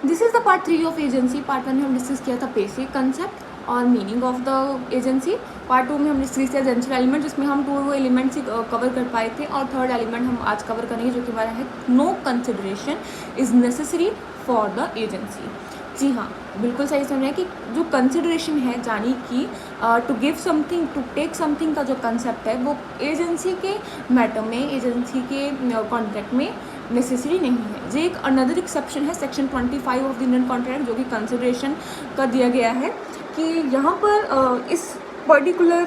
This is the part 3 of agency. Part 1 में हम discuss किया था बेसिक कंसेप्ट और meaning of the agency. Part 2 में हम डिस्कस किया एजेंशियल एलिमेंट, जिसमें हम 2 एलिमेंट्स ही कवर कर पाए थे, और थर्ड एलिमेंट हम आज कवर करेंगे जो कि हमारा है no consideration is necessary for the agency. जी हाँ, बिल्कुल सही सुन रहे हैं कि जो कंसिडरेशन है, यानी कि to give something, to take something का जो कंसेप्ट है वो एजेंसी के मैटर में, एजेंसी के कॉन्ट्रैक्ट में नेसेसरी नहीं है। जो एक अनदर एक्सेप्शन है section 25 of the Indian contract, जो कि कंसिडरेशन का दिया गया है कि यहाँ पर इस पर्टिकुलर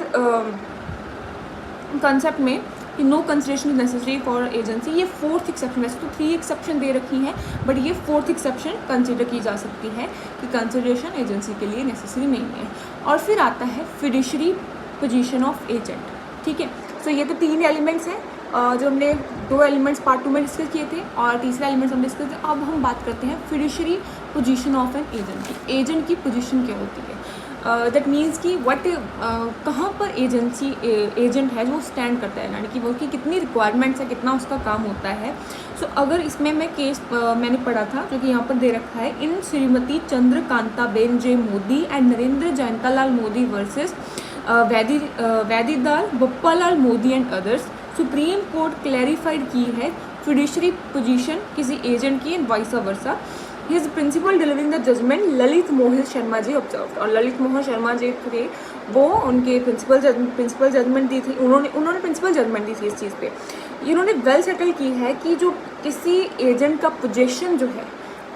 कंसेप्ट में कि no consideration is necessary for agency, ये फोर्थ एक्सेप्शन, वैसे तो 3 एक्सेप्शन दे रखी हैं बट ये फोर्थ एक्सेप्शन कंसिडर की जा सकती है कि कंसिडरेशन एजेंसी के लिए नेसेसरी नहीं है। और फिर आता है फिड्यूशियरी पोजीशन ऑफ एजेंट। ठीक है, सो ये तो 3 एलिमेंट्स हैं जो हमने 2 एलिमेंट्स पार्ट 2 में डिस्कस किए थे और तीसरा एलिमेंट्स हम डिस्कस किए। अब हम बात करते हैं fiduciary position of an agent की। एजेंट की पोजीशन क्या होती है? दैट मीन्स कि वट कहाँ पर एजेंट है जो स्टैंड करता है, यानी कि वो उसकी कितनी रिक्वायरमेंट्स है, कितना उसका काम होता है। सो अगर इसमें मैं केस मैंने पढ़ा था जो कि यहाँ पर दे रखा है, in Shrimati Chandrakantaben J Modi and Narendra Jayantalal Modi versus Vaidilal Bappalal Modi and others, supreme court clarified की है फिड्यूशियरी पोजीशन किसी एजेंट की and vice versa. His principal delivering the judgment Lalit Mohit Sharma ji observe. और ललित मोहन शर्मा जी थे, वो उनके प्रिंसिपल जजमेंट दी थी, उन्होंने प्रिंसिपल जजमेंट दी थी इस चीज़ पे। इन्होंने वेल सेटल की है कि जो किसी एजेंट का पोजीशन जो है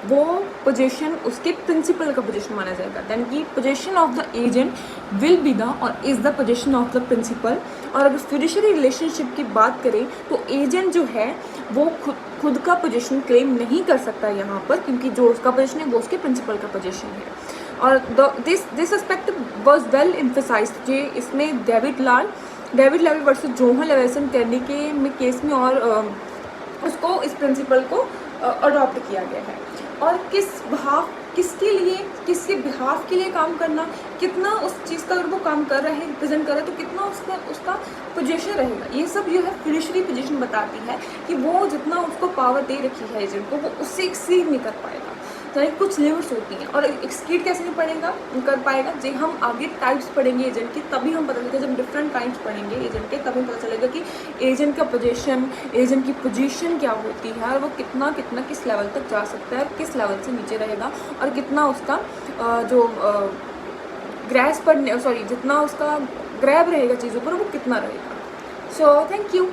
वो पोजीशन उसके प्रिंसिपल का पोजीशन माना जाएगा, यानी कि position of the agent will be the और is the position of the principal. और अगर फिड्यूशियरी रिलेशनशिप की बात करें तो एजेंट जो है वो खुद का पोजीशन क्लेम नहीं कर सकता यहाँ पर, क्योंकि जो उसका पोजीशन है वो उसके प्रिंसिपल का पोजीशन है। और this aspect was well emphasized जे इसमें David Levy versus Johan Leveson करने के केस में, और उसको इस प्रिंसिपल को अडॉप्ट किया गया है। और किसके बिहाफ के लिए काम करना, कितना उस चीज़ का अगर वो काम कर रहा है, रिप्रेजेंट कर रहा है, तो कितना उसका पोजीशन रहेगा, ये सब जो है फिड्यूशियरी पोजीशन बताती है कि वो जितना उसको पावर दे रखी है एजेंट को, वो उससे एक्सीड नहीं कर पाएगा। तो कुछ लिमिट्स होती हैं, और एक्सीड कैसे नहीं कर पाएगा। जब हम आगे टाइप्स पढ़ेंगे एजेंट की, तभी हम पता चलेगा, जब डिफरेंट टाइप्स पढ़ेंगे एजेंट के तभी पता चलेगा कि एजेंट का पोजीशन, एजेंट की पोजीशन क्या होती है, और वो कितना किस लेवल तक जा सकता है, किस लेवल से नीचे रहेगा, और कितना उसका जितना उसका ग्रैब रहेगा चीज़ों पर, वो कितना रहेगा। So thank you.